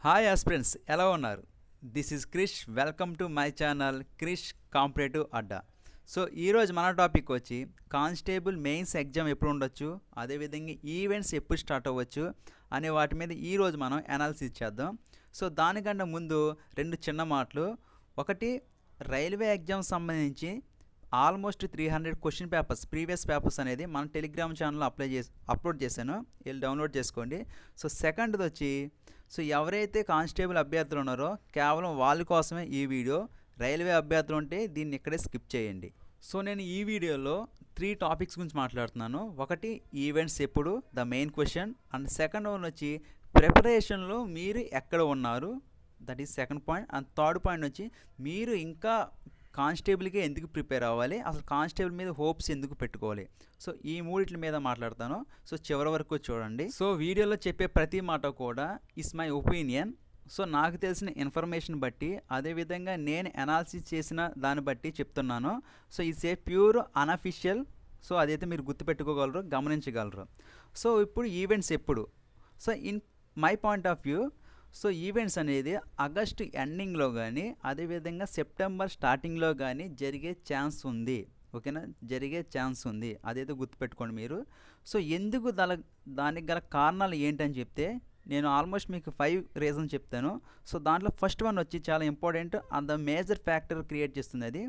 Hi aspirants ఎలా ఉన్నారు? This is Krish. Welcome to my channel Krish competitive Adda. So ఈరోజు మన టాపిక్ వచ్చి కానిస్టేబుల్ మెయిన్స్ ఎగ్జామ్ ఎప్పుడు ఉండొచ్చు, అదేవిధంగా ఈవెంట్స్ ఎప్పుడు స్టార్ట్ అవ్వచ్చు అనే వాటి మీద ఈరోజు మనం అనాలిసిస్ చేద్దాం. సో దానికన్నా ముందు రెండు చిన్న మాటలు. ఒకటి, రైల్వే ఎగ్జామ్ సంబంధించి almost 300 question papers, previous papers అనేది మన టెలిగ్రామ్ ఛానల్లో అప్లోడ్ చేశాను, వెళ్ళి డౌన్లోడ్ చేసుకోండి. సో సెకండ్ది వచ్చి, సో ఎవరైతే కానిస్టేబుల్ అభ్యర్థులు ఉన్నారో కేవలం వాళ్ళ కోసమే ఈ వీడియో. రైల్వే అభ్యర్థులు ఉంటే దీన్ని ఇక్కడే స్కిప్ చేయండి. సో నేను ఈ వీడియోలో 3 టాపిక్స్ గురించి మాట్లాడుతున్నాను. ఒకటి, ఈవెంట్స్ ఎప్పుడు, the main question. And second one వచ్చి ప్రిపరేషన్లో మీరు ఎక్కడ ఉన్నారు, that is second point. And third point వచ్చి మీరు ఇంకా కానిస్టేబుల్కి ఎందుకు ప్రిపేర్ అవ్వాలి, అసలు కానిస్టేబుల్ మీద హోప్స్ ఎందుకు పెట్టుకోవాలి. సో ఈ మూడిట్ల మీద మాట్లాడతాను. సో చివరి వరకు చూడండి. సో వీడియోలో చెప్పే ప్రతి మాట కూడా ఇస్ మై ఒపీనియన్. సో నాకు తెలిసిన ఇన్ఫర్మేషన్ బట్టి, అదేవిధంగా నేను అనాలిసిస్ చేసిన దాన్ని బట్టి చెప్తున్నాను. So it's a pure unofficial. So అదైతే మీరు గుర్తుపెట్టుకోగలరు, గమనించగలరు. సో ఇప్పుడు ఈవెంట్స్ ఎప్పుడు? So in my point of view, so events అనేది ఆగస్టు ఎండింగ్లో కానీ అదేవిధంగా సెప్టెంబర్ స్టార్టింగ్లో కానీ జరిగే ఛాన్స్ ఉంది. ఓకేనా, జరిగే ఛాన్స్ ఉంది, అదైతే గుర్తుపెట్టుకోండి మీరు. సో ఎందుకు దానికి గల కారణాలు ఏంటని చెప్తే నేను ఆల్మోస్ట్ మీకు 5 రీజన్స్ చెప్తాను. సో దాంట్లో ఫస్ట్ వన్ వచ్చి చాలా important and the major factor create చేస్తుంది. అది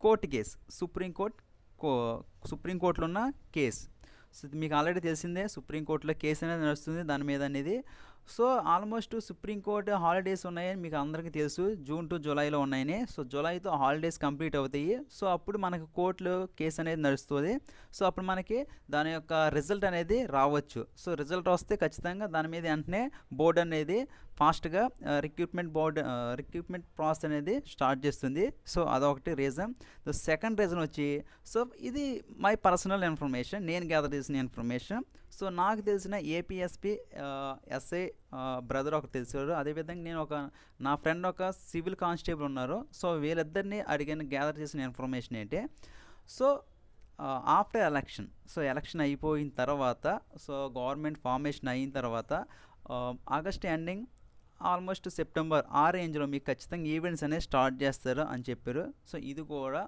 కోర్టు కేసు, సుప్రీంకోర్టులో ఉన్న కేసు. సో మీకు ఆల్రెడీ తెలిసిందే, సుప్రీంకోర్టులో కేసు అనేది నడుస్తుంది దాని మీద అనేది. సో ఆల్మోస్ట్ సుప్రీంకోర్టు హాలిడేస్ ఉన్నాయని మీకు అందరికీ తెలుసు, జూన్ టు జూలైలో ఉన్నాయని. సో జూలైతో హాలిడేస్ కంప్లీట్ అవుతాయి. సో అప్పుడు మనకు కోర్టులో కేసు అనేది నడుస్తుంది. సో అప్పుడు మనకి దాని యొక్క రిజల్ట్ అనేది రావచ్చు. సో రిజల్ట్ వస్తే ఖచ్చితంగా దాని మీద వెంటనే బోర్డు అనేది ఫాస్ట్గా రిక్రూట్మెంట్ ప్రాసెస్ అనేది స్టార్ట్ చేస్తుంది. సో అదొకటి రీజన్. సో సెకండ్ రీజన్ వచ్చి, సో ఇది మై పర్సనల్ ఇన్ఫర్మేషన్, నేను గ్యాదర్ చేసిన ఇన్ఫర్మేషన్. సో నాకు తెలిసిన ఏపీఎస్పీ ఎస్ఐ బ్రదర్ ఒకరు తెలిసారు, అదేవిధంగా నేను నా ఫ్రెండ్ ఒక సివిల్ కానిస్టేబుల్ ఉన్నారు. సో వీళ్ళిద్దరిని అడిగిన గ్యాదర్ చేసిన ఇన్ఫర్మేషన్ ఏంటి, so after election, so election అయిపోయిన తర్వాత, సో గవర్నమెంట్ ఫార్మేషన్ అయిన తర్వాత ఆగస్ట్ ఎండింగ్ ఆల్మోస్ట్ సెప్టెంబర్ ఆ రేంజ్లో మీకు ఖచ్చితంగా ఈవెంట్స్ అనేది స్టార్ట్ చేస్తారు అని చెప్పారు. సో ఇది కూడా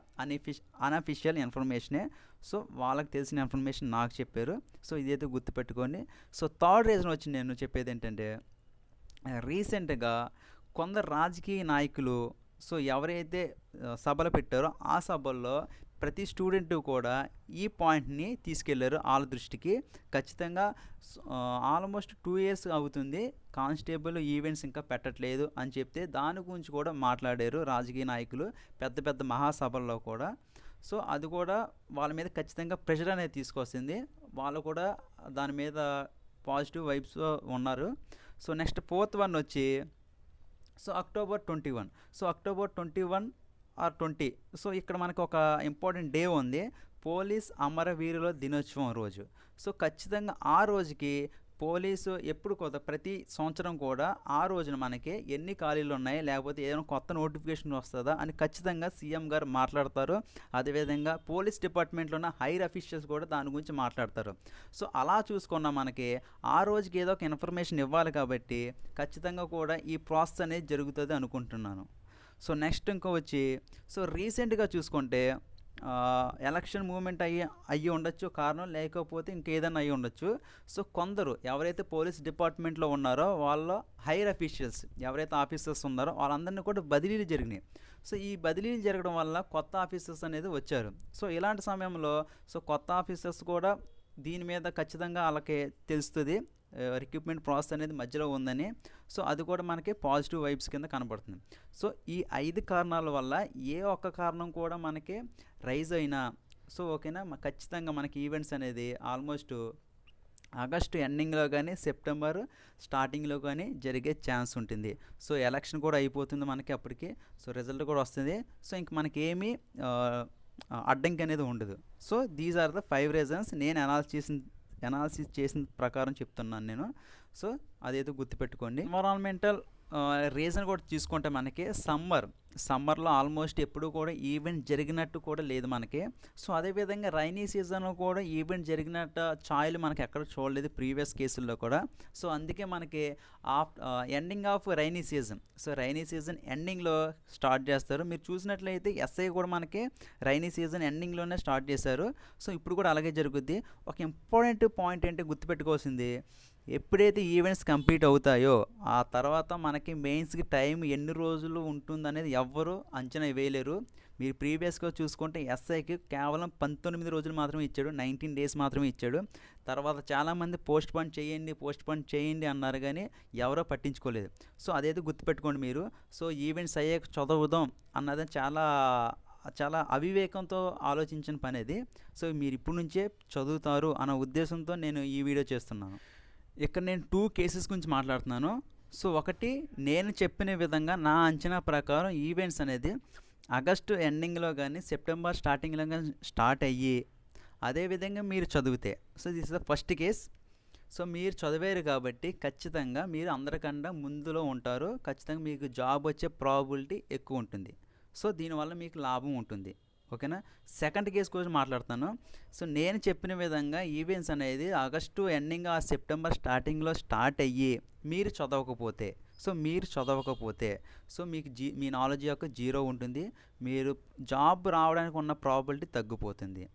అనఫిషియల్ ఇన్ఫర్మేషనే. సో వాళ్ళకి తెలిసిన ఇన్ఫర్మేషన్ నాకు చెప్పారు. సో ఇదైతే గుర్తుపెట్టుకోండి. సో థర్డ్ రీజన్ వచ్చి నేను చెప్పేది ఏంటంటే, రీసెంట్గా కొందరు రాజకీయ నాయకులు సో ఎవరైతే సభలు పెట్టారో ఆ సభల్లో ప్రతి స్టూడెంట్ కూడా ఈ పాయింట్ని తీసుకెళ్లారు వాళ్ళ దృష్టికి. ఖచ్చితంగా ఆల్మోస్ట్ 2 years అవుతుంది కానిస్టేబుల్ ఈవెంట్స్ ఇంకా పెట్టట్లేదు అని చెప్తే దాని గురించి కూడా మాట్లాడారు రాజకీయ నాయకులు పెద్ద పెద్ద మహాసభల్లో కూడా. సో అది కూడా వాళ్ళ మీద ఖచ్చితంగా ప్రెషర్ అనేది తీసుకొస్తుంది. వాళ్ళు కూడా దాని మీద పాజిటివ్ వైబ్స్ ఉన్నారు. సో నెక్స్ట్ ఫోర్త్ వన్ వచ్చి, so October 21. So October 21 or 20. So ఇక్కడ మనకు ఒక ఇంపార్టెంట్ డే ఉంది, పోలీస్ అమరవీరుల దినోత్సవం రోజు. సో ఖచ్చితంగా ఆ రోజుకి పోలీసు ఎప్పుడు ప్రతి సంవత్సరం కూడా ఆ రోజున మనకి ఎన్ని ఖాళీలు ఉన్నాయి, లేకపోతే ఏదైనా కొత్త నోటిఫికేషన్ వస్తుందా అని ఖచ్చితంగా సీఎం గారు మాట్లాడతారు. అదేవిధంగా పోలీస్ డిపార్ట్మెంట్లో ఉన్న హైర్ అఫీషియల్స్ కూడా దాని గురించి మాట్లాడతారు. సో అలా చూసుకున్నా మనకి ఆ రోజుకి ఏదో ఒక ఇన్ఫర్మేషన్ ఇవ్వాలి కాబట్టి ఖచ్చితంగా కూడా ఈ ప్రాసెస్ అనేది జరుగుతుంది అనుకుంటున్నాను. సో నెక్స్ట్ ఇంకో వచ్చి, సో రీసెంట్గా చూసుకుంటే ఎలక్షన్ మూవ్మెంట్ అయ్యి ఉండొచ్చు కారణం, లేకపోతే ఇంకేదైనా అయ్యి ఉండొచ్చు. సో కొందరు ఎవరైతే పోలీస్ డిపార్ట్మెంట్లో ఉన్నారో వాళ్ళ హైర్ అఫీషియల్స్ ఎవరైతే ఆఫీసర్స్ ఉన్నారో వాళ్ళందరినీ కూడా బదిలీలు జరిగినాయి. సో ఈ బదిలీలు జరగడం వల్ల కొత్త ఆఫీసర్స్ అనేది వచ్చారు. సో ఇలాంటి సమయంలో సో కొత్త ఆఫీసర్స్ కూడా దీని మీద ఖచ్చితంగా వాళ్ళకి తెలుస్తుంది రిక్రూట్మెంట్ ప్రాసెస్ అనేది మధ్యలో ఉందని. సో అది కూడా మనకి పాజిటివ్ వైబ్స్ కింద కనబడుతుంది. సో ఈ 5 కారణాల వల్ల ఏ ఒక్క కారణం కూడా మనకి రైజ్ అయినా, సో ఓకేనా, ఖచ్చితంగా మనకి ఈవెంట్స్ అనేది ఆల్మోస్ట్ ఆగస్టు ఎండింగ్లో కానీ సెప్టెంబర్ స్టార్టింగ్లో కానీ జరిగే ఛాన్స్ ఉంటుంది. సో ఎలక్షన్ కూడా అయిపోతుంది మనకి అప్పటికి. సో రిజల్ట్ కూడా వస్తుంది. సో ఇంక మనకి ఏమీ అడ్డంకి అనేది ఉండదు. So these are the 5 reasons నేను అనాలిసిస్ చేసిన ప్రకారం చెప్తున్నాను నేను. సో అదైతే గుర్తుపెట్టుకోండి. ఎన్విరాన్మెంటల్ రీజన్ కూడా చూసుకుంటే మనకి సమ్మర్లో ఆల్మోస్ట్ ఎప్పుడు కూడా ఈవెంట్ జరిగినట్టు కూడా లేదు మనకి. సో అదేవిధంగా రైనీ సీజన్లో కూడా ఈవెంట్ జరిగినట్టు ఛాయలు మనకి ఎక్కడ చూడలేదు ప్రీవియస్ కేసుల్లో కూడా. సో అందుకే మనకి ending of rainy season, so rainy season ఎండింగ్లో స్టార్ట్ చేస్తారు. మీరు చూసినట్లయితే ఎస్ఐ కూడా మనకి రైనీ సీజన్ ఎండింగ్లోనే స్టార్ట్ చేశారు. సో ఇప్పుడు కూడా అలాగే జరుగుద్ది. ఒక ఇంపార్టెంట్ పాయింట్ ఏంటి గుర్తుపెట్టుకోవాల్సింది, ఎప్పుడైతే ఈవెంట్స్ కంప్లీట్ అవుతాయో ఆ తర్వాత మనకి మెయిన్స్కి టైం ఎన్ని రోజులు ఉంటుందనేది ఎవ్వరూ అంచనా వేయలేరు. మీరు ప్రీవియస్గా చూసుకుంటే ఎస్ఐకి కేవలం 19 రోజులు మాత్రమే ఇచ్చాడు, 19 డేస్ మాత్రమే ఇచ్చాడు. తర్వాత చాలామంది పోస్ట్ పోన్ చేయండి అన్నారు కానీ ఎవరో పట్టించుకోలేదు. సో అదైతే గుర్తుపెట్టుకోండి మీరు. సో ఈవెంట్స్ అయ్యాక చదువుదాం అన్నది చాలా అవివేకంతో ఆలోచించిన పని అది. సో మీరు ఇప్పటి నుంచే చదువుతారు అన్న ఉద్దేశంతో నేను ఈ వీడియో చేస్తున్నాను. ఇక్కడ నేను 2 కేసెస్ గురించి మాట్లాడుతున్నాను. సో ఒకటి, నేను చెప్పిన విధంగా నా అంచనా ప్రకారం ఈవెంట్స్ అనేది ఆగస్టు ఎండింగ్లో కానీ సెప్టెంబర్ స్టార్టింగ్లో కానీ స్టార్ట్ అయ్యి అదేవిధంగా మీరు చదివితే, so this is the first case. So మీరు చదివారు కాబట్టి ఖచ్చితంగా మీరు అందరికన్నా ముందులో ఉంటారు, ఖచ్చితంగా మీకు జాబ్ వచ్చే ప్రాబిలిటీ ఎక్కువ ఉంటుంది. సో దీనివల్ల మీకు లాభం ఉంటుంది. ఓకేనా. సెకండ్ కేసు గురించి మాట్లాడుతాను. సో నేను చెప్పిన విధంగా ఈవెంట్స్ అనేది ఆగస్టు ఎండింగ్ ఆ సెప్టెంబర్ స్టార్టింగ్లో స్టార్ట్ అయ్యి మీరు చదవకపోతే సో మీకు మీ నాలెడ్జ్ యొక్క జీరో ఉంటుంది, మీరు జాబ్ రావడానికి ఉన్న ప్రాబిలిటీ తగ్గిపోతుంది.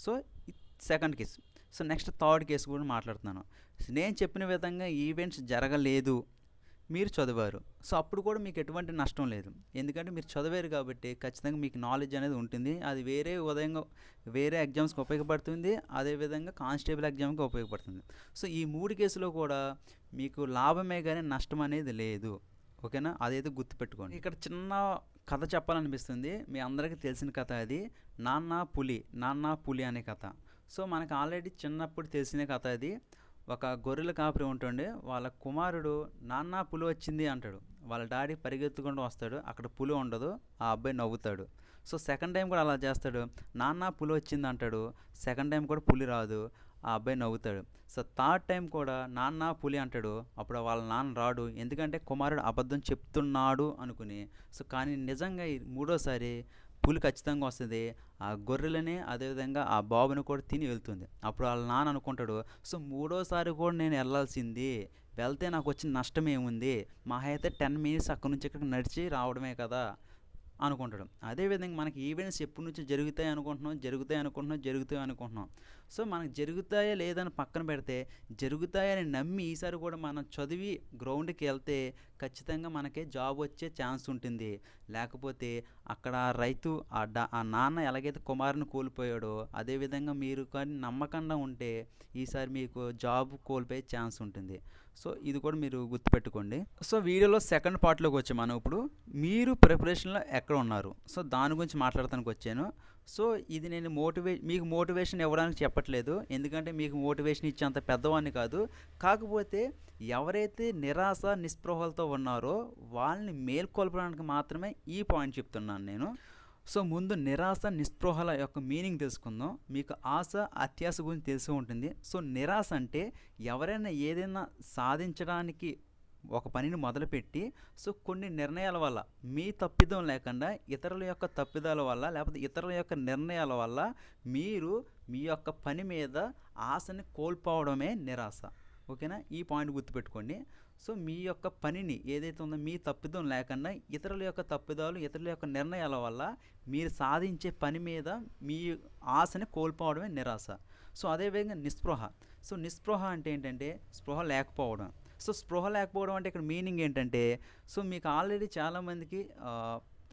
So second case. So next third case గురించి మాట్లాడుతున్నాను. నేను చెప్పిన విధంగా ఈవెంట్స్ జరగలేదు, మీరు చదివారు, సో అప్పుడు కూడా మీకు ఎటువంటి నష్టం లేదు. ఎందుకంటే మీరు చదివారు కాబట్టి ఖచ్చితంగా మీకు నాలెడ్జ్ అనేది ఉంటుంది. అది వేరే ఎగ్జామ్స్కి ఉపయోగపడుతుంది, అదేవిధంగా కానిస్టేబుల్ ఎగ్జామ్కి ఉపయోగపడుతుంది. సో ఈ 3 కేసులో కూడా మీకు లాభమే కానీ నష్టం అనేది లేదు. ఓకేనా, అదైతే గుర్తుపెట్టుకోండి. ఇక్కడ చిన్న కథ చెప్పాలనిపిస్తుంది, మీ అందరికీ తెలిసిన కథ అది, నాన్న పులి అనే కథ. సో మనకు ఆల్రెడీ చిన్నప్పుడు తెలిసిన కథ అది. ఒక గొర్రెల కాపరి ఉంటుండే, వాళ్ళ కుమారుడు నాన్న పులి వచ్చింది అంటాడు. వాళ్ళ డాడీ పరిగెత్తుకుంటూ వస్తాడు, అక్కడ పులి ఉండదు, ఆ అబ్బాయి నవ్వుతాడు. సో సెకండ్ టైం కూడా అలా చేస్తాడు, నాన్న పులి వచ్చింది అంటాడు, సెకండ్ టైం కూడా పులి రాదు, ఆ అబ్బాయి నవ్వుతాడు. సో థర్డ్ టైం కూడా నాన్న పులి అంటాడు, అప్పుడు వాళ్ళ నాన్న రాడు, ఎందుకంటే కుమారుడు అబద్ధం చెప్తున్నాడు అనుకుని. సో కానీ నిజంగా మూడోసారి పులి ఖచ్చితంగా వస్తుంది, ఆ గొర్రెలని అదేవిధంగా ఆ బాబుని కూడా తిని వెళ్తుంది. అప్పుడు వాళ్ళ నాన్న అనుకుంటాడు, సో మూడోసారి కూడా నేను వెళ్ళాల్సింది, వెళ్తే నాకు వచ్చిన నష్టం ఏముంది, మహా అయితే 10 మినిట్స్ అక్కడి నుంచి ఇక్కడికి నడిచి రావడమే కదా అనుకుంటాడు. అదేవిధంగా మనకి ఈవెంట్స్ ఎప్పటి నుంచి జరుగుతాయి అనుకుంటున్నాం. సో మనకు జరుగుతాయా లేదని పక్కన పెడితే, జరుగుతాయని నమ్మి ఈసారి కూడా మనం చదివి గ్రౌండ్కి వెళ్తే ఖచ్చితంగా మనకి జాబ్ వచ్చే ఛాన్స్ ఉంటుంది. లేకపోతే అక్కడ రైతు ఆ నాన్న ఎలాగైతే కుమారుని కోల్పోయాడో అదేవిధంగా మీరు కానీ నమ్మకంగా ఉంటే ఈసారి మీకు జాబ్ కోల్పోయే ఛాన్స్ ఉంటుంది. సో ఇది కూడా మీరు గుర్తుపెట్టుకోండి. సో వీడియోలో సెకండ్ పార్ట్లోకి వచ్చాము మనం. ఇప్పుడు మీరు ప్రిపరేషన్లో ఎక్కడ ఉన్నారు, సో దాని గురించి మాట్లాడటానికి వచ్చాను. సో ఇది నేను మీకు మోటివేషన్ ఇవ్వడానికి చెప్పట్లేదు, ఎందుకంటే మీకు మోటివేషన్ ఇచ్చేంత పెద్దవాడిని కాదు. కాకపోతే ఎవరైతే నిరాశ నిస్పృహలతో ఉన్నారో వాళ్ళని మేల్కొల్పడానికి మాత్రమే ఈ పాయింట్ చెప్తున్నాను నేను. సో ముందు నిరాశ నిస్పృహల యొక్క మీనింగ్ తెలుసుకుందాం. మీకు ఆశ అత్యాశ గురించి తెలిసి ఉంటుంది. సో నిరాశ అంటే ఎవరైనా ఏదైనా సాధించడానికి ఒక పనిని మొదలుపెట్టి సో కొన్ని నిర్ణయాల వల్ల మీ తప్పిదం లేకుండా ఇతరుల యొక్క తప్పిదాల వల్ల లేకపోతే ఇతరుల యొక్క నిర్ణయాల వల్ల మీరు మీ యొక్క పని మీద ఆశని కోల్పోవడమే నిరాశ. ఓకేనా, ఈ పాయింట్ గుర్తుపెట్టుకోండి. సో మీ యొక్క పనిని ఏదైతే ఉందో మీ తప్పిదం లేకుండా ఇతరుల యొక్క తప్పిదాలు ఇతరుల యొక్క నిర్ణయాల వల్ల మీరు సాధించే పని మీద మీ ఆశని కోల్పోవడమే నిరాశ. సో అదేవిధంగా నిస్పృహ అంటే ఏంటంటే స్పృహ లేకపోవడం. సో స్పృహ లేకపోవడం అంటే ఇక్కడ మీనింగ్ ఏంటంటే, సో మీకు ఆల్రెడీ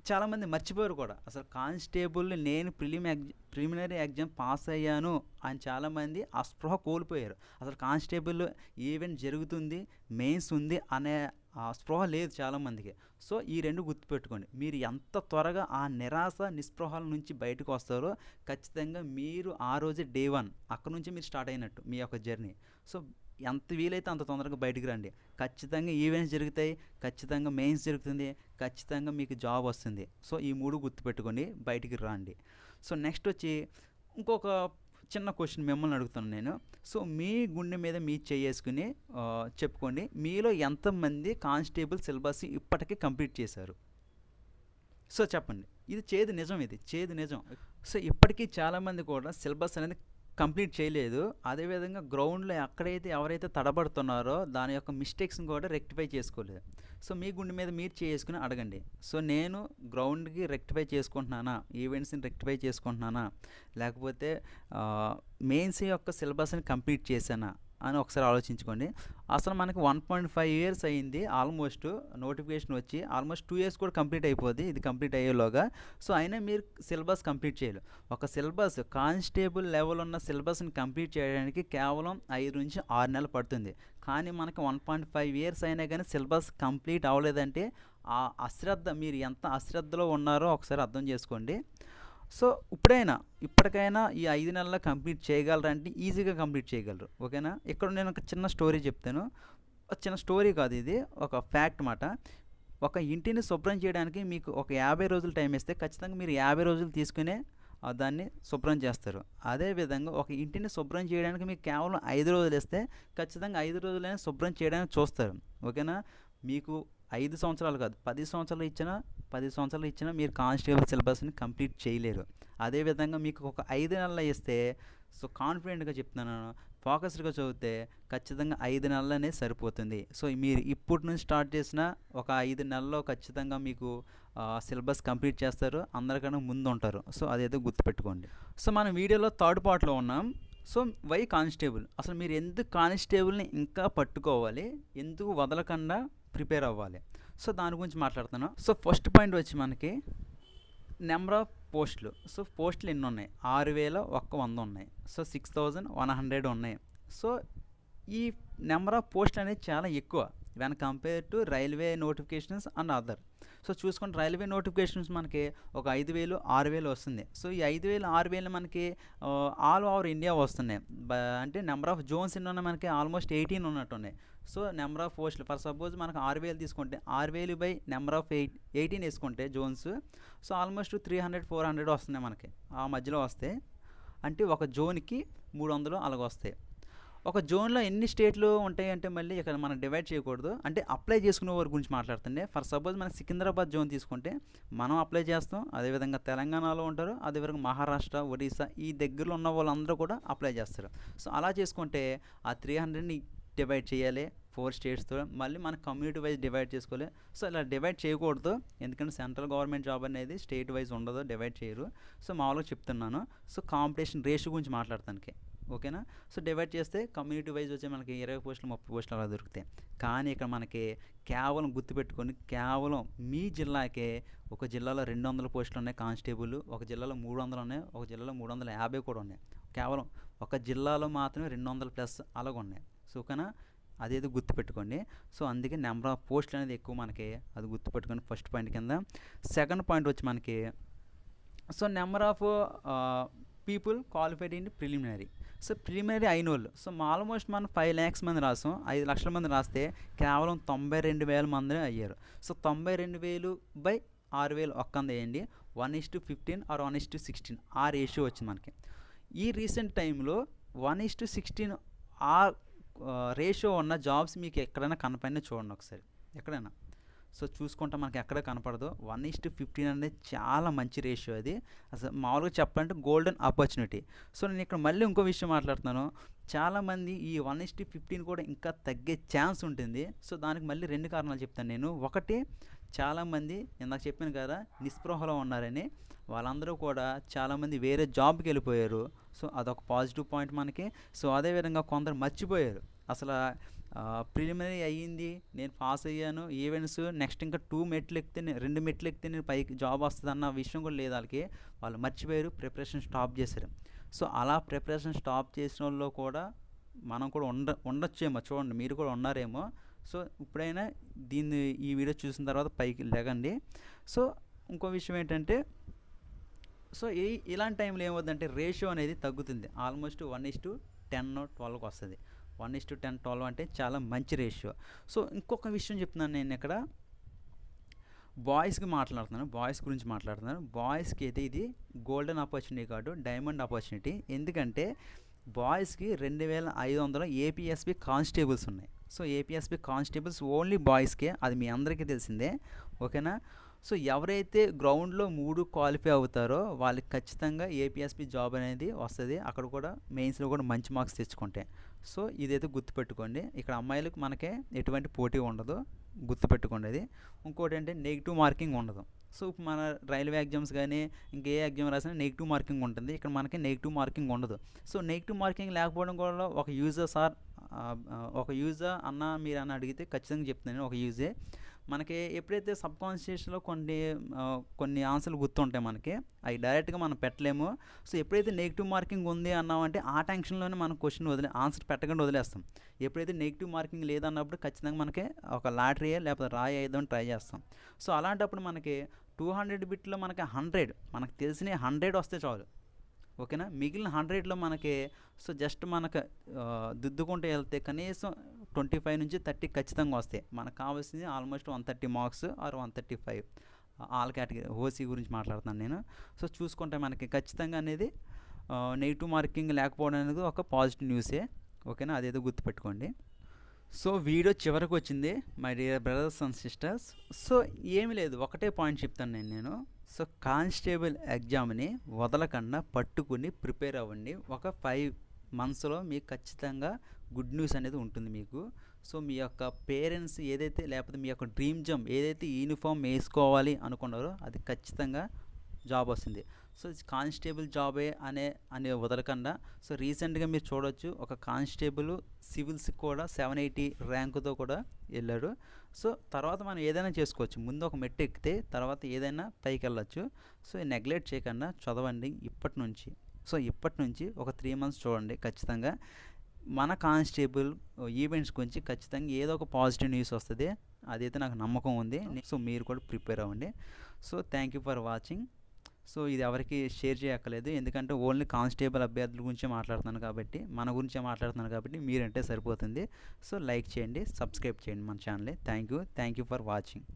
చాలామంది మర్చిపోయారు కూడా, అసలు కానిస్టేబుల్ నేను ప్రిలిమినరీ ఎగ్జామ్ పాస్ అయ్యాను అని చాలామంది ఆ స్పృహ కోల్పోయారు. అసలు కానిస్టేబుల్ ఈవెంట్ జరుగుతుంది, మెయిన్స్ ఉంది అనే ఆ స్పృహ లేదు చాలామందికి. సో ఈ 2 గుర్తుపెట్టుకోండి. మీరు ఎంత త్వరగా ఆ నిరాశ నిస్పృహల నుంచి బయటకు వస్తారో ఖచ్చితంగా మీరు ఆ రోజే డే 1 అక్కడ నుంచి మీరు స్టార్ట్ అయినట్టు మీ యొక్క జర్నీ. సో ఎంత వీలైతే అంత తొందరగా బయటికి రండి. ఖచ్చితంగా ఈవెంట్స్ జరుగుతాయి, ఖచ్చితంగా మెయిన్స్ జరుగుతుంది, ఖచ్చితంగా మీకు జాబ్ వస్తుంది. సో ఈ 3 గుర్తుపెట్టుకొని బయటికి రండి. సో నెక్స్ట్ వచ్చి ఇంకొక చిన్న క్వశ్చన్ మిమ్మల్ని అడుగుతాను నేను. సో మీ గుండె మీద మీరు చేసుకుని చెప్పుకోండి, మీలో ఎంతమంది కానిస్టేబుల్ సిలబస్ ఇప్పటికీ కంప్లీట్ చేశారు? సో చెప్పండి. ఇది చేదు నిజం. సో ఇప్పటికీ చాలామంది కూడా సిలబస్ అనేది కంప్లీట్ చేయలేదు. అదేవిధంగా గ్రౌండ్లో ఎవరైతే తడబడుతున్నారో దాని యొక్క మిస్టేక్స్ని కూడా రెక్టిఫై చేసుకోలేదు. సో మీ గుండె మీద మీరు చేసుకుని అడగండి, సో నేను గ్రౌండ్కి రెక్టిఫై చేసుకుంటున్నానా, ఈవెంట్స్ని రెక్టిఫై చేసుకుంటున్నానా, లేకపోతే మెయిన్స్ యొక్క సిలబస్ని కంప్లీట్ చేశానా అని ఒకసారి ఆలోచించుకోండి. అసలు మనకి 1.5 years అయింది ఆల్మోస్ట్ నోటిఫికేషన్ వచ్చి, ఆల్మోస్ట్ 2 years కూడా కంప్లీట్ అయిపోద్ది ఇది కంప్లీట్ అయ్యేలోగా. సో అయినా మీరు సిలబస్ కంప్లీట్ చేయాలి. ఒక సిలబస్ కానిస్టేబుల్ లెవెల్ ఉన్న సిలబస్ని కంప్లీట్ చేయడానికి కేవలం 5 నుంచి 6 నెలలు పడుతుంది. కానీ మనకి 1.5 years అయినా కానీ సిలబస్ కంప్లీట్ అవ్వలేదంటే ఆ అశ్రద్ధ, మీరు ఎంత అశ్రద్ధలో ఉన్నారో ఒకసారి అర్థం చేసుకోండి. సో ఇప్పటికైనా ఈ 5 నెలల్లో కంప్లీట్ చేయగలరంటే ఈజీగా కంప్లీట్ చేయగలరు. ఓకేనా? ఇక్కడ నేను ఒక చిన్న స్టోరీ చెప్తాను. చిన్న స్టోరీ కాదు, ఇది ఒక ఫ్యాక్ట్ మాట. ఒక ఇంటిని శుభ్రం చేయడానికి మీకు ఒక 50 రోజులు టైం ఇస్తే ఖచ్చితంగా మీరు 50 రోజులు తీసుకునే దాన్ని శుభ్రం చేస్తారు. అదేవిధంగా ఒక ఇంటిని శుభ్రం చేయడానికి మీకు కేవలం 5 రోజులు ఇస్తే ఖచ్చితంగా 5 రోజులైనా శుభ్రం చేయడానికి చూస్తారు. ఓకేనా? మీకు 5 సంవత్సరాలు కాదు, 10 సంవత్సరాలు ఇచ్చినా మీరు కానిస్టేబుల్ సిలబస్ని కంప్లీట్ చేయలేరు. అదేవిధంగా మీకు ఒక 5 నెలలు ఇస్తే, సో కాన్ఫిడెంట్గా చెప్తున్నాను, ఫోకస్డ్గా చదివితే ఖచ్చితంగా 5 నెలలనే సరిపోతుంది. సో మీరు ఇప్పటి నుంచి స్టార్ట్ చేసిన ఒక 5 నెలల్లో ఖచ్చితంగా మీకు సిలబస్ కంప్లీట్ చేస్తారు, అందరికన్నా ముందు ఉంటారు. సో అదేదో గుర్తుపెట్టుకోండి. సో మన వీడియోలో థర్డ్ పార్ట్లో ఉన్నాం. సో వై కానిస్టేబుల్, అసలు మీరు ఎందుకు కానిస్టేబుల్ని ఇంకా పట్టుకోవాలి, ఎందుకు వదలకుండా ప్రిపేర్ అవ్వాలి, సో దాని గురించి మాట్లాడుతాను. సో ఫస్ట్ పాయింట్ వచ్చి మనకి నెంబర్ ఆఫ్ పోస్టులు. సో పోస్టులు ఎన్ని ఉన్నాయి? 6100 ఉన్నాయి. సో 6100 ఉన్నాయి. సో ఈ నెంబర్ ఆఫ్ పోస్టులు అనేది చాలా ఎక్కువ when compare to railway notifications and other. So చూసుకుంటే రైల్వే నోటిఫికేషన్స్ మనకి ఒక 5000 6000 వస్తుంది. సో ఈ 5000 6000 మనకి ఆల్ ఓవర్ ఇండియా వస్తున్నాయి. అంటే నెంబర్ ఆఫ్ జోన్స్ ఎన్ని ఉన్నాయి? మనకి ఆల్మోస్ట్ 18 ఉన్నట్టు ఉన్నాయి. సో నెంబర్ ఆఫ్ పోస్టులు ఫర్ సపోజ్ మనకు 6000 తీసుకుంటే 6000 బై నెంబర్ ఆఫ్ 18 వేసుకుంటే జోన్స్, సో ఆల్మోస్ట్ 300 400 వస్తున్నాయి మనకి, ఆ మధ్యలో వస్తాయి. అంటే ఒక జోన్కి 300 అలాగ వస్తాయి. ఒక జోన్లో ఎన్ని స్టేట్లు ఉంటాయి అంటే మళ్ళీ ఇక్కడ మనం డివైడ్ చేయకూడదు. అంటే అప్లై చేసుకునే వారి గురించి మాట్లాడుతుండే. ఫర్ సపోజ్ మనం సికింద్రాబాద్ జోన్ తీసుకుంటే మనం అప్లై చేస్తాం, అదేవిధంగా తెలంగాణలో ఉంటారు, అదేవిధంగా మహారాష్ట్ర, ఒడిశా ఈ దగ్గరలో ఉన్న వాళ్ళందరూ కూడా అప్లై చేస్తారు. సో అలా చేసుకుంటే ఆ 300ని డివైడ్ చేయాలి 4 స్టేట్స్తో, మళ్ళీ మన కమ్యూనిటీ వైజ్ డివైడ్ చేసుకోవాలి. సో ఇలా డివైడ్ చేయకూడదు, ఎందుకంటే సెంట్రల్ గవర్నమెంట్ జాబ్ అనేది స్టేట్ వైజ్ ఉండదు, డివైడ్ చేయరు. సో మామూలుగా చెప్తున్నాను. సో కాంపిటీషన్ రేషియో గురించి మాట్లాడటానికి, ఓకేనా? సో డివైడ్ చేస్తే కమ్యూనిటీ వైజ్ వచ్చి మనకి 20 పోస్టులు 30 పోస్టులు అలా దొరుకుతాయి. కానీ ఇక్కడ మనకి కేవలం గుర్తుపెట్టుకొని, కేవలం మీ జిల్లాకే ఒక జిల్లాలో 200 పోస్టులు ఉన్నాయి కానిస్టేబుల్, ఒక జిల్లాలో 300 ఉన్నాయి, ఒక జిల్లాలో 350 కూడా ఉన్నాయి. కేవలం ఒక జిల్లాలో మాత్రమే 200+ అలాగ ఉన్నాయి. సో ఓకేనా? అదేదో గుర్తుపెట్టుకోండి. సో అందుకే నెంబర్ ఆఫ్ పోస్టులు అనేది ఎక్కువ మనకి, అది గుర్తుపెట్టుకోండి ఫస్ట్ పాయింట్ కింద. సెకండ్ పాయింట్ వచ్చి మనకి so number of people qualified in preliminary. So preliminary అయిన వాళ్ళు, సో ఆల్మోస్ట్ మనం 5 lakhs మంది రాసాం, 5 లక్షల మంది రాస్తే కేవలం 92,000 మంది అయ్యారు. సో 92,000 బై 6000 ఒక్కంద వేయండి, 1:15 ఆర్ 1:16 ఆ రేషియో వచ్చింది మనకి. ఈ రీసెంట్ టైంలో 1:16 ఆ రేషియో ఉన్న జాబ్స్ మీకు ఎక్కడైనా కనపడినా చూడండి ఒకసారి, ఎక్కడైనా. సో చూసుకుంటే మనకి ఎక్కడ కనపడదు. 1:15 అనేది చాలా మంచి రేషియో, అది అసలు మామూలుగా చెప్పాలంటే గోల్డెన్ ఆపర్చునిటీ. సో నేను ఇక్కడ మళ్ళీ ఇంకో విషయం మాట్లాడుతున్నాను. చాలామంది ఈ 1:15 కూడా ఇంకా తగ్గే ఛాన్స్ ఉంటుంది. సో దానికి మళ్ళీ 2 కారణాలు చెప్తాను నేను. ఒకటి, చాలామంది ఇందాక చెప్పాను కదా నిస్పృహలో ఉన్నారని, వాళ్ళందరూ కూడా చాలామంది వేరే జాబ్కి వెళ్ళిపోయారు. సో అదొక పాజిటివ్ పాయింట్ మనకి. సో అదేవిధంగా కొందరు మర్చిపోయారు, అసలు ప్రిలిమినరీ అయ్యింది, నేను పాస్ అయ్యాను, ఈవెంట్స్ నెక్స్ట్ ఇంకా 2 మెట్లు ఎక్కితే 2 మెట్లు ఎక్కితే నేను పైకి జాబ్ వస్తుంది అన్న విషయం కూడా లేదు వాళ్ళకి. వాళ్ళు మర్చిపోయారు, ప్రిపరేషన్ స్టాప్ చేశారు. సో అలా ప్రిపరేషన్ స్టాప్ చేసిన వాళ్ళు కూడా మనం కూడా ఉండొచ్చేమో, చూడండి మీరు కూడా ఉన్నారేమో. సో ఇప్పుడైనా ఈ వీడియో చూసిన తర్వాత పైకి లెగండి. సో ఇంకో విషయం ఏంటంటే, సో ఇలాంటి టైంలో ఏమవుతుందంటే రేషియో అనేది తగ్గుతుంది, ఆల్మోస్ట్ 1:10 12కి వస్తుంది. 1:10 12 అంటే చాలా మంచి రేషియో. సో ఇంకొక విషయం చెప్తున్నాను నేను ఇక్కడ, బాయ్స్కి మాట్లాడుతున్నాను, బాయ్స్ గురించి మాట్లాడుతున్నాను. బాయ్స్కి అయితే ఇది గోల్డెన్ ఆపర్చునిటీ కాదు, డైమండ్ ఆపర్చునిటీ. ఎందుకంటే బాయ్స్కి 2500 ఏపీఎస్పి కానిస్టేబుల్స్ ఉన్నాయి. సో ఏపీఎస్పి కానిస్టేబుల్స్ ఓన్లీ బాయ్స్కే, అది మీ అందరికీ తెలిసిందే, ఓకేనా. సో ఎవరైతే గ్రౌండ్లో 3 క్వాలిఫై అవుతారో వాళ్ళకి ఖచ్చితంగా ఏపీఎస్పి జాబ్ అనేది వస్తుంది. అక్కడ కూడా మెయిన్స్లో కూడా మంచి మార్క్స్ తెచ్చుకుంటే. సో ఇదైతే గుర్తుపెట్టుకోండి. ఇక్కడ అమ్మాయిలకు మనకే ఎటువంటి పోటీ ఉండదు, గుర్తుపెట్టుకోండి అది. ఇంకోటి అంటే నెగిటివ్ మార్కింగ్ ఉండదు. సో మన రైల్వే ఎగ్జామ్స్ కానీ ఇంకే ఎగ్జామ్ రాసినా నెగిటివ్ మార్కింగ్ ఉంటుంది. ఇక్కడ మనకి నెగిటివ్ మార్కింగ్ ఉండదు. సో నెగిటివ్ మార్కింగ్ లేకపోవడం కూడా ఒక యూజర్ సార్, ఒక యూజర్ అన్న మీరు అని అడిగితే ఖచ్చితంగా చెప్తున్నాను, ఒక యూజే. మనకి ఎప్పుడైతే సబ్ కాన్షియస్లో కొన్ని ఆన్సర్లు గుర్తుంటాయి మనకి, అవి డైరెక్ట్గా మనం పెట్టలేము. సో ఎప్పుడైతే నెగిటివ్ మార్కింగ్ ఉంది అన్నామంటే ఆ టెన్షన్లోనే మనం క్వశ్చన్ ఆన్సర్ పెట్టకుండా వదిలేస్తాం. ఎప్పుడైతే నెగిటివ్ మార్కింగ్ లేదన్నప్పుడు ఖచ్చితంగా మనకి ఒక లాటరీ లేకపోతే రాయి అయిద్దామని ట్రై చేస్తాం. సో అలాంటప్పుడు మనకి 200 బిట్లో మనకి 100, మనకు తెలిసిన 100 వస్తే చాలు, ఓకేనా. మిగిలిన 100లో మనకి సో జస్ట్ మనకు దిద్దుకుంటూ వెళ్తే కనీసం 25 నుంచి 30 ఖచ్చితంగా వస్తాయి. మనకు కావాల్సింది almost 130 marks or 135. All category OC గురించి మాట్లాడుతున్నాను నేను. సో చూసుకుంటే మనకి ఖచ్చితంగా అనేది నెగిటివ్ మార్కింగ్ లేకపోవడం అనేది ఒక పాజిటివ్ న్యూసే, ఓకేనా. అదేదో గుర్తుపెట్టుకోండి. సో వీడియో చివరికి వచ్చింది my dear brothers and sisters. So ఏమీ లేదు, ఒకటే పాయింట్ చెప్తాను నేను. సో కానిస్టేబుల్ ఎగ్జామ్ని వదలకుండా పట్టుకుని ప్రిపేర్ అవ్వండి. ఒక 5 మంత్స్లో మీకు ఖచ్చితంగా గుడ్ న్యూస్ అనేది ఉంటుంది మీకు. సో మీ యొక్క పేరెంట్స్ ఏదైతే లేకపోతే మీ యొక్క డ్రీమ్ జాబ్ ఏదైతే యూనిఫామ్ వేసుకోవాలి అనుకున్నారో అది ఖచ్చితంగా జాబ్ వస్తుంది. సో కానిస్టేబుల్ జాబే అనే వదలకుండా. సో రీసెంట్గా మీరు చూడవచ్చు, ఒక కానిస్టేబుల్ సివిల్స్కి కూడా 780 ర్యాంకుతో కూడా వెళ్ళాడు. సో తర్వాత మనం ఏదైనా చేసుకోవచ్చు, ముందు ఒక మెట్టు ఎక్కితే తర్వాత ఏదైనా పైకి వెళ్ళచ్చు. సో నెగ్లెక్ట్ చేయకుండా చదవండి ఇప్పటి నుంచి. సో ఇప్పటి నుంచి ఒక 3 మంత్స్ చూడండి, ఖచ్చితంగా మన కానిస్టేబుల్ ఈవెంట్స్ గురించి ఖచ్చితంగా ఏదో ఒక పాజిటివ్ న్యూస్ వస్తుంది, అదైతే నాకు నమ్మకం ఉంది. సో మీరు కూడా ప్రిపేర్ అవ్వండి. So thank you for watching. So ఇది ఎవరికి షేర్ చేయక్కర్లేదు, ఎందుకంటే ఓన్లీ కానిస్టేబుల్ అభ్యర్థుల గురించే మాట్లాడుతున్నాను కాబట్టి, మన గురించే మాట్లాడుతున్నాను కాబట్టి మీరంటే సరిపోతుంది. సో లైక్ చేయండి, సబ్స్క్రైబ్ చేయండి మన ఛానల్ని. Thank you for watching.